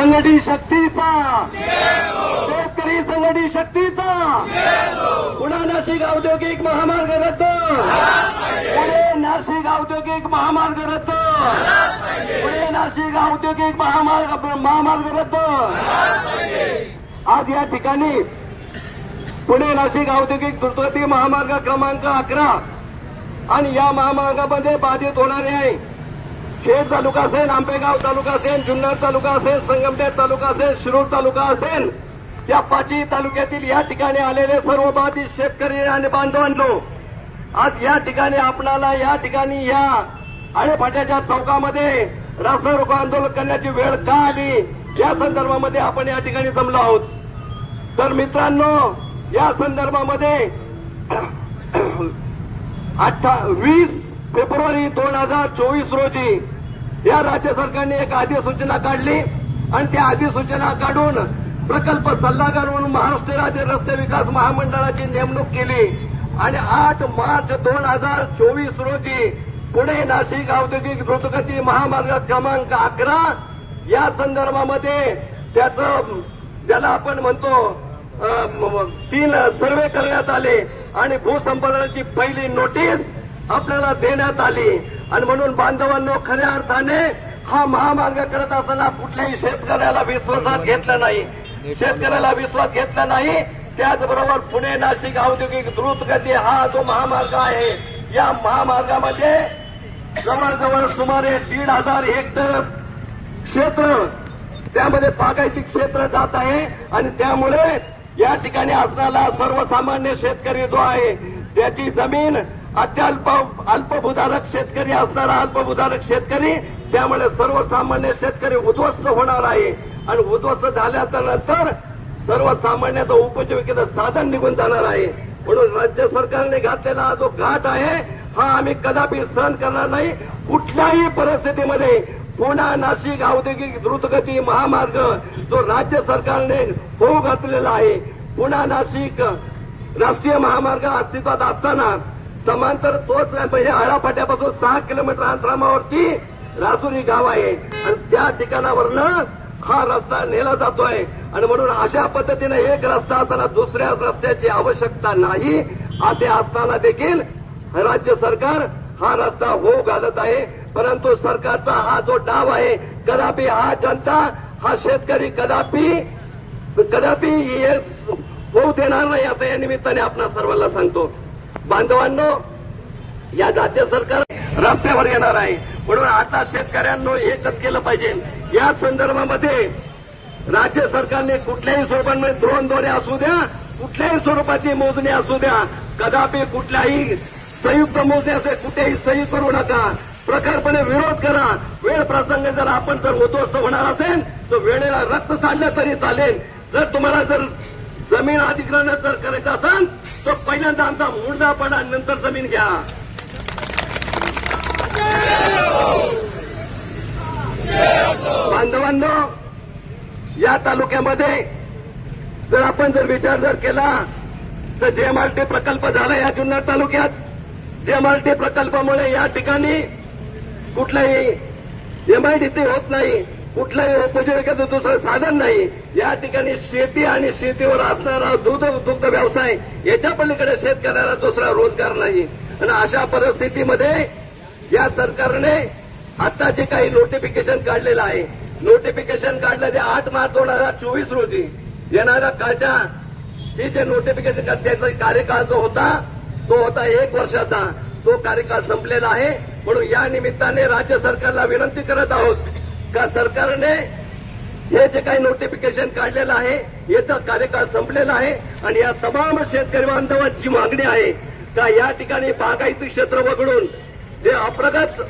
संघटित शक्तीचा, शेतकरी संघटित शक्तीचा, पुणे नाशिक औद्योगिक महामार्ग रद्द, पुणे नाशिक औद्योगिक महामार्ग रद्द, पुणे नाशिक औद्योगिक महामार्ग रद्द. आज या ठिकाणी पुणे नाशिक औद्योगिक द्रुतगती महामार्ग क्रमांक 11 आणि या महामार्गामध्ये बाधित होणारे आहे खेड तालुका असेल, आंबेगाव तालुका असेल, जुन्नर तालुका असेल, संगमनेर तालुका असेल, शिरूर तालुका असेल, या 5 तालुक्यातील या ठिकाणी आलेले सर्व बाधित शेतकरी आणि बांधवांनो, आज या ठिकाणी आपणाला या ठिकाणी या आळेफाट्याच्या चौकामध्ये रास्ता रोको आंदोलन करण्याची वेळ का आली या संदर्भामध्ये आपण या ठिकाणी जमलो आहोत. तर मित्रांनो, या संदर्भामध्ये 20 फेब्रुवारी 2024 रोजी या राज्य सरकारने एक अधिसूचना काढली आणि त्या अधिसूचना काढून प्रकल्प सल्लागार म्हणून महाराष्ट्र राज्य रस्ते विकास महामंडळाची नेमणूक केली आणि 8 मार्च 2024 रोजी पुणे नाशिक औद्योगिक द्रुतगती महामार्ग क्रमांक 11 या संदर्भामध्ये ज्याला आपण म्हणतो 3 सर्वे करण्यात आले आणि भूसंपादनाची पहिली नोटीस आपल्याला देण्यात आली. आणि म्हणून बांधवांनो, खऱ्या अर्थाने हा महामार्ग करत असताना कुठल्याही शेतकऱ्याला विश्वासात घेतलं नाही, शेतकऱ्याला विश्वास घेतला नाही. त्याचबरोबर पुणे नाशिक औद्योगिक द्रुतगती हा जो महामार्ग आहे, या महामार्गामध्ये जवळजवळ सुमारे 1,500 हेक्टर क्षेत्र त्यामध्ये बागायती क्षेत्र जात आहे आणि त्यामुळे या ठिकाणी असणारा सर्वसामान्य शेतकरी जो आहे त्याची जमीन अत्यल्प अल्पभूधारक शेतकरी असणारा अल्पभूधारक शेतकरी, त्यामुळे सर्वसामान्य शेतकरी उद्ध्वस्त होणार आहे आणि उद्ध्वस्त झाल्यानंतर सर्वसामान्याचं उपजीविकेचं साधन निघून जाणार आहे. म्हणून राज्य सरकारने घातलेला हा जो घाट आहे हा आम्ही कदापि सहन करणार नाही. कुठल्याही परिस्थितीमध्ये पुणे नाशिक औद्योगिक द्रुतगती महामार्ग जो राज्य सरकारने होऊ घातलेला आहे, पुणे नाशिक राष्ट्रीय महामार्ग अस्तित्वात असताना समांतर तोच म्हणजे आळाफाट्यापासून 6 किलोमीटर अंतरावरती राजुरी गाव आहे आणि त्या ठिकाणावरनं हा रस्ता नेला जातोय. आणि म्हणून अशा पद्धतीने एक रस्ता असताना दुसऱ्या रस्त्याची आवश्यकता नाही असे असताना देखील राज्य सरकार हा रस्ता होऊ घालत आहे. परंतु सरकारचा हा जो डाव आहे, कदापि हा जनता हा शेतकरी कदापि होऊ देणार नाही असं या निमित्ताने आपणा सर्वांना सांगतो. बांधवांनो, या राज्य सरकार रस्त्यावर येणार आहे. म्हणून आता शेतकऱ्यांनो एकच केलं पाहिजे. या संदर्भामध्ये राज्य सरकारने कुठल्याही स्वरूपाने द्रोणद्वारे असू द्या, कुठल्याही स्वरूपाची मोजणी असू द्या, कदापि कुठल्याही संयुक्त मोजणी असेल कुठेही सही करू नका. प्रखरपणे विरोध करा. वेळ प्रसंग जर आपण उद्ध्वस्त होणार असेल तर वेळेला रक्त सांडलं तरी चालेल. जर तुम्हाला जमीन अधिग्रहण जर करायचं असेल तर पहिल्यांदा आमचा मुर्दा पडा, नंतर जमीन घ्या. बांधवांनो, या तालुक्यामध्ये जर आपण विचार केला तर जेएमआरटी प्रकल्प झाला या जुन्नर तालुक्यात. जेएमआरटी प्रकल्पामुळे या ठिकाणी कुठलाही एमआयडीसी होत नाही, कुठलाही उपजीविकेचं दुसरं साधन नाही. या ठिकाणी शेती आणि शेतीवर असणारा दुग्ध व्यवसाय याच्या पलीकडे शेतकऱ्याला दुसरा रोजगार नाही. आणि अशा परिस्थितीमध्ये या सरकारने आता जे काही नोटिफिकेशन काढलेलं आहे, नोटिफिकेशन काढलं ते 8 मार्च 2024 रोजी येणाऱ्या काळच्या हे जे नोटिफिकेशन त्याचा कार्यकाळ जो होता तो होता 1 वर्षाचा. तो कार्यकाळ संपलेला आहे. म्हणून या निमित्ताने राज्य सरकारला विनंती करत आहोत का सरकारने हे जे काही नोटिफिकेशन काढलेलं आहे याचा कार्यकाळ संपलेला आहे आणि या तमाम शेतकरी बांधवांची मागणी आहे का या ठिकाणी बागायती क्षेत्र वगळून जे अप्रगत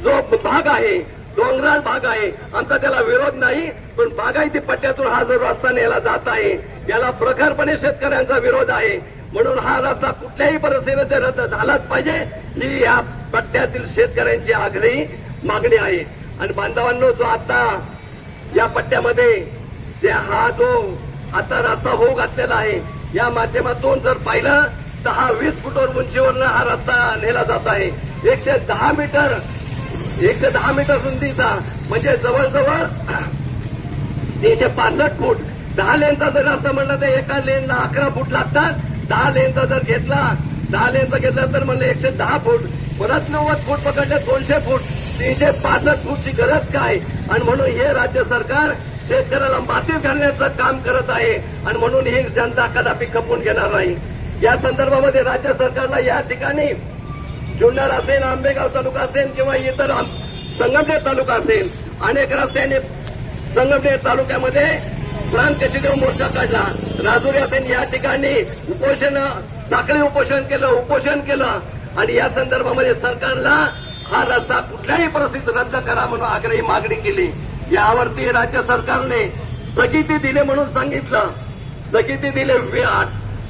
जो भाग आहे, डोंगराळ भाग आहे, आमचा त्याला विरोध नाही, पण बागायती पट्ट्यातून हा जो रस्ता नेला जात आहे त्याला प्रखरपणे शेतकऱ्यांचा विरोध आहे. म्हणून हा रस्ता कुठल्याही परिस्थितीत रद्द झालाच पाहिजे ही या पट्ट्यातील शेतकऱ्यांची आग्रही मागणी आहे. आणि बांधवांनो, जो आता या पट्ट्यामध्ये जे हा जो आता रस्ता होऊ घातलेला आहे या माध्यमातून जर पाहिलं तर हा 20 फुटावर उंचीवरनं हा रस्ता नेला जात आहे. 110 मीटर रुंदीचा म्हणजे जवळजवळ 365 फूट. 10 लेनचा जर असं म्हणलं तर एका लेनला 11 फूट लागतात. 10 लेनचा जर घेतला 10 लेनचा घेतला तर म्हणलं 110 फूट. परत 90 फूट पकडले 200 फूट. 365 फूटची गरज काय? आणि म्हणून हे राज्य सरकार शेतकऱ्याला मातीत घालण्याचं काम करत आहे आणि म्हणून ही जनता कदापि खपून घेणार नाही. या संदर्भामध्ये राज्य सरकारला या ठिकाणी जुन्नर असेल, आंबेगाव तालुका असेल किंवा इतर संगमनेर तालुका असेल, अनेक रस्त्याने संगमनेर तालुक्यामध्ये प्रांतचिदेव मोर्चा काढला. राजुरी असेल या ठिकाणी साखळी उपोषण केलं आणि या संदर्भामध्ये सरकारला हा रस्ता कुठल्याही परिस्थितीत रद्द करा म्हणून आग्रही मागणी केली. यावरती राज्य सरकारने स्थगिती दिली म्हणून सांगितलं. स्थगिती दिली.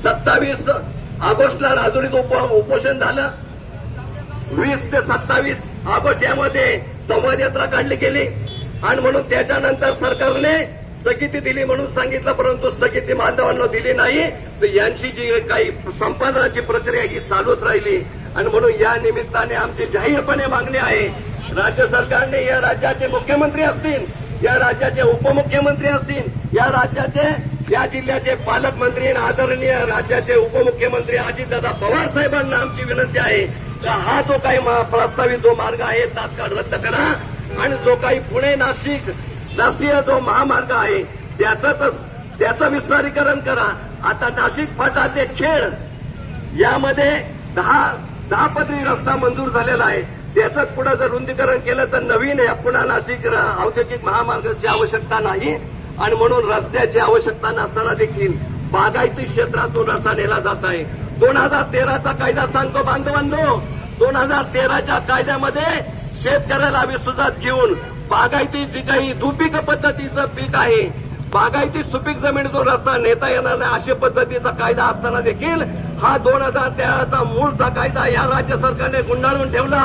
27 ऑगस्टला राजुरीत उपोषण झालं. 20 ते 27 ऑगस्ट यामध्ये संवाद यात्रा काढली गेली आणि म्हणून त्याच्यानंतर सरकारने स्थगिती दिली म्हणून सांगितलं, परंतु स्थगिती बांधवांना दिली नाही. तर यांची जी काही संपादनाची प्रक्रिया ही चालूच राहिली आणि म्हणून या निमित्ताने आमची जाहीरपणे मागणी आहे. राज्य सरकारने या राज्याचे मुख्यमंत्री असतील, या राज्याचे उपमुख्यमंत्री असतील, या जिल्ह्याचे पालकमंत्री आणि आदरणीय राज्याचे उपमुख्यमंत्री अजितदादा पवार साहेबांना आमची विनंती आहे की हा जो काही प्रस्तावित जो मार्ग आहे तात्काळ रद्द करा आणि जो काही पुणे नाशिक राष्ट्रीय जो महामार्ग आहे त्याचं विस्तारीकरण करा. आता नाशिक फाटा ते खेड यामध्ये 10 पदरी रस्ता मंजूर झालेला आहे. त्याचंच पुढे जर रुंदीकरण केलं तर नवीन पुन्हा नाशिक औद्योगिक महामार्गाची आवश्यकता नाही आणि म्हणून रस्त्याची आवश्यकता नसताना देखील बागायती क्षेत्रातून रस्ता नेला जात आहे. 2013चा कायदा सांगतो बांधवांनो, 2013च्या कायद्यामध्ये शेतकऱ्याला विश्वासात घेऊन बागायती जी काही दुपीक पद्धतीचं पीक आहे, बागायती सुपीक जमीन जो रस्ता नेता येणार नाही अशा पद्धतीचा कायदा असताना देखील हा 2013चा मूळचा कायदा या राज्य सरकारने गुंडाळून ठेवला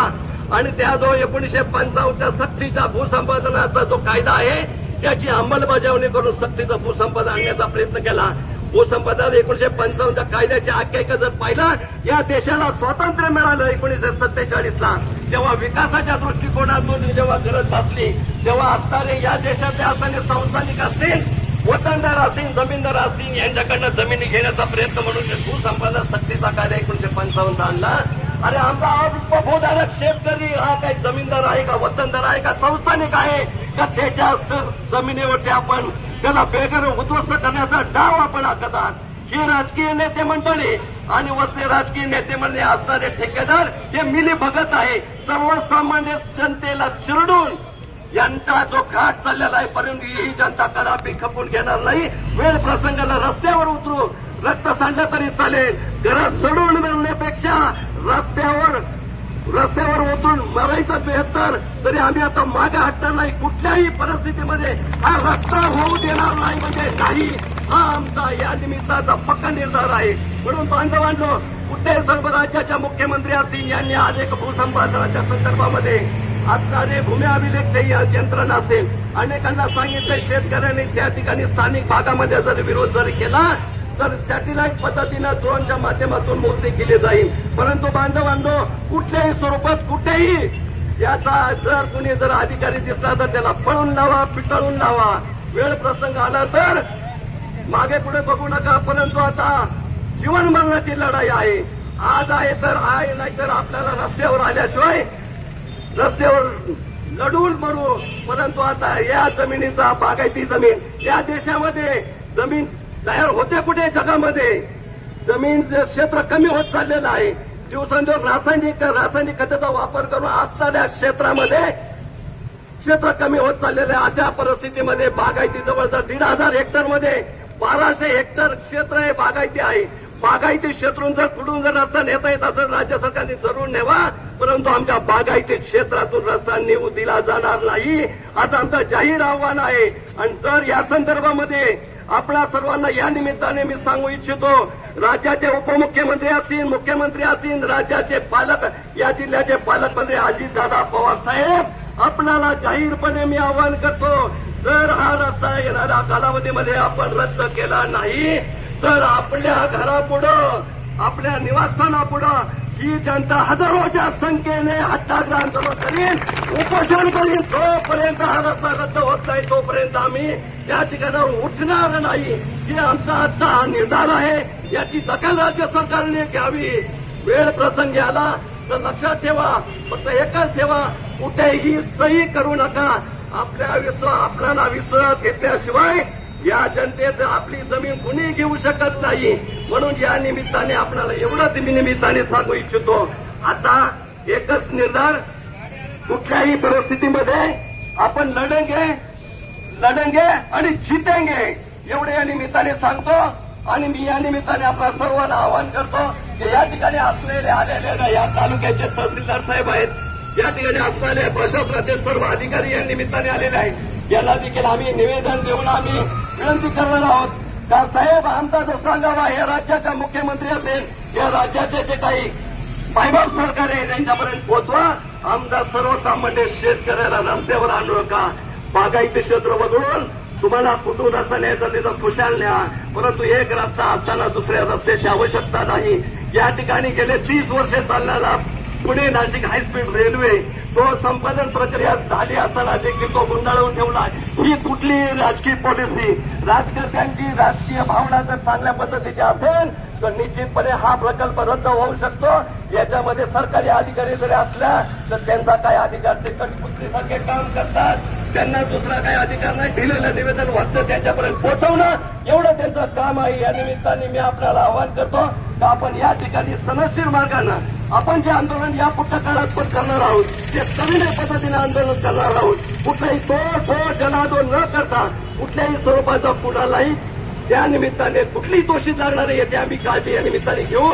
आणि त्या जो 1955च्या सक्तीचा भूसंपादनाचा जो कायदा आहे त्याची अंमलबजावणी करून सक्तीचा भूसंपादन आणण्याचा प्रयत्न केला. भूसंपादन 1955च्या कायद्याची आख्यायिका जर पाहिला, या देशाला स्वातंत्र्य मिळालं 1947ला, तेव्हा विकासाच्या दृष्टिकोनातून जेव्हा गरज भासली तेव्हा असणारे या देशाचे असणारे संस्थानिक असतील, वतनदार असतील, जमीनदार असतील यांच्याकडनं जमिनी घेण्याचा प्रयत्न म्हणून भूसंपादन सक्तीचा कायदा 1955 आणला. अरे आमचा उपभोगधारक शेतकरी हा काही जमीनदार आहे का, वतनदार आहे का, संस्थानिक आहे का, त्याच्या जमिनीवरती आपण त्याला बेघर उद्ध्वस्त करण्याचा डाव आपण आखत आहात. हे राजकीय नेते मंडळी आणि वरचे राजकीय नेते मंडळी असणारे ठेकेदार हे मिली भगत आहे. सर्वसामान्य जनतेला चिरडून यांचा जो घाट चाललेला आहे, परंतु ही जनता कदापि खपून घेणार नाही. वेळ प्रसंगाला रस्त्यावर उतरू, रक्त सांडलं तरी चालेल, घरात सोडून मिळण्यापेक्षा रस्त्यावर उतरून मरायचं बेहतर. तरी आम्ही आता मागे हटणार नाही. कुठल्याही परिस्थितीमध्ये हा रस्ता होऊ देणार नाही म्हणजे नाही, हा आमचा या निमित्ताचा पक्का निर्धार आहे. म्हणून बांधवांनो, कुठल्याही सर्व राज्याच्या मुख्यमंत्री असतील यांनी आज एक भूसंपादनाच्या संदर्भामध्ये असणारे भूमी अभिलेख यंत्रणा असेल, अनेकांना सांगितलं शेतकऱ्यांनी त्या ठिकाणी स्थानिक भागामध्ये जर विरोध जरी केला तर सॅटेलाइट पद्धतीनं ड्रोनच्या माध्यमातून मोजणी केली जाईल. परंतु बांधवांनो, कुठल्याही स्वरूपात कुठेही याचा जर कुणी जर अधिकारी दिसला तर त्याला पळून लावा, पिटाळून लावा. वेळ प्रसंग आला तर मागे पुढे बघू नका. परंतु आता जीवन मरणाची लढाई आहे. आज आहे तर आहे, नाहीतर आपल्याला रस्त्यावर आल्याशिवाय रस्त्यावर लढून मरू. परंतु आता या जमिनीचा बागायती जमीन या देशामध्ये जमीन तयार होते कुठे जगामध्ये, जमीन क्षेत्र कमी होत चाललेलं आहे. दिवसेंदिवस रासायनिक खताचा वापर करून असणाऱ्या क्षेत्रामध्ये क्षेत्र कमी होत चाललेलं आहे. अशा परिस्थितीमध्ये बागायती जवळजवळ 1,500 हेक्टरमध्ये 1200 हेक्टर क्षेत्र हे बागायती आहे. बागायती क्षेत्रातून जर कुठून जर रस्ता नेता येत असेल राज्य सरकारने जरूर नेवा, परंतु आमच्या बागायती क्षेत्रातून रस्ता नेऊ दिला जाणार नाही असं आमचं जाहीर आव्हान आहे. आणि जर या संदर्भामध्ये आपल्या सर्वांना या निमित्ताने मी सांगू इच्छितो, राज्याचे उपमुख्यमंत्री असतील, मुख्यमंत्री असतील, राज्याचे पालक, या जिल्ह्याचे पालकमंत्री अजितदादा पवार साहेब, आपल्याला जाहीरपणे मी आवाहन करतो, जर हा रस्ता येणाऱ्या कालावधीमध्ये आपण रद्द केला नाही तर आपल्या घरापुढं, आपल्या निवासस्थानापुढं ही जनता हजारोच्या संख्येने हत्याग्रह आंदोलन करीन, उपोषण करीन. जोपर्यंत हा रस्ता रद्द होत नाही तोपर्यंत आम्ही या ठिकाणावर उठणार नाही. ही आमचा आजचा हा निर्धार आहे. याची दखल राज्य सरकारने घ्यावी. वेळ प्रसंगी आला तर लक्षात ठेवा, फक्त एकच ठेवा, कुठेही सही करू नका. आपल्याला विश्वास घेतल्याशिवाय या जनतेत आपली जमीन कुणी घेऊ शकत नाही. म्हणून या निमित्ताने आपल्याला एवढंच मी निमित्ताने सांगू इच्छितो, आता एकच निर्धार, कुठल्याही परिस्थितीमध्ये आपण लढेंगे आणि जितेंगे एवढे या निमित्ताने सांगतो. आणि मी या निमित्ताने आपल्या सर्वांना आवाहन करतो की या ठिकाणी आलेले या तालुक्याचे तहसीलदार साहेब आहेत, या ठिकाणी असणारे प्रशासनाचे सर्व अधिकारी या निमित्ताने आलेले आहेत. याला देखील आम्ही निवेदन देऊन आम्ही विनंती करणार आहोत का साहेब आमचा जो सांगावा हे राज्याचा मुख्यमंत्री असेल, या राज्याचे जे काही मायबाप सरकार आहे त्यांच्यापर्यंत पोहोचवा. आमचा सर्वसामान्य शेतकऱ्याला रस्त्यावर आणू नका. बागायती क्षेत्र वगळून तुम्हाला कुठून रस्ता न्यायचा तिथं खुशाल न्या, परंतु एक रस्ता असताना दुसऱ्या रस्त्याची आवश्यकता नाही. या ठिकाणी गेले 30 वर्षे चालणारा पुणे नाशिक हायस्पीड रेल्वे तो संपादन प्रक्रिया झाली असताना देखील तो गुंडाळून ठेवला. ही कुठली राजकीय पॉलिसी, राजकर्त्यांची राजकीय भावना जर चांगल्या पद्धतीची असेल तर निश्चितपणे हा प्रकल्प रद्द होऊ शकतो. याच्यामध्ये सरकारी अधिकारी जरी असल्या तर त्यांचा काय अधिकार, ते कठपुतळीसारखे काम करतात, त्यांना दुसरा काही अधिकार नाही. दिलेलं निवेदन वाचतं त्याच्यापर्यंत पोहोचवणं एवढं त्यांचं काम आहे. या निमित्ताने मी आपल्याला आवाहन करतो की आपण या ठिकाणी सनदशीर मार्गानं आपण जे आंदोलन या पुढच्या काळात पण करणार आहोत ते सविनय पद्धतीने आंदोलन करणार आहोत. कुठलाही तोड जनादोन न करता कुठल्याही स्वरूपाचा कुणालाही त्या निमित्ताने कुठलीही दोषी लागणार नाही याची आम्ही काळजी या निमित्ताने घेऊ.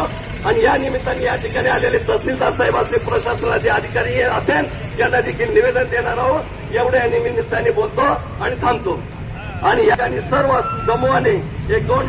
आणि या निमित्ताने या ठिकाणी आलेले तहसीलदार साहेब असतील, प्रशासनाचे अधिकारी असेल यांना देखील निवेदन देणार आहोत. एवढ्या निमित्ताने बोलतो आणि थांबतो. आणि या ठिकाणी सर्व समूहाने 1-2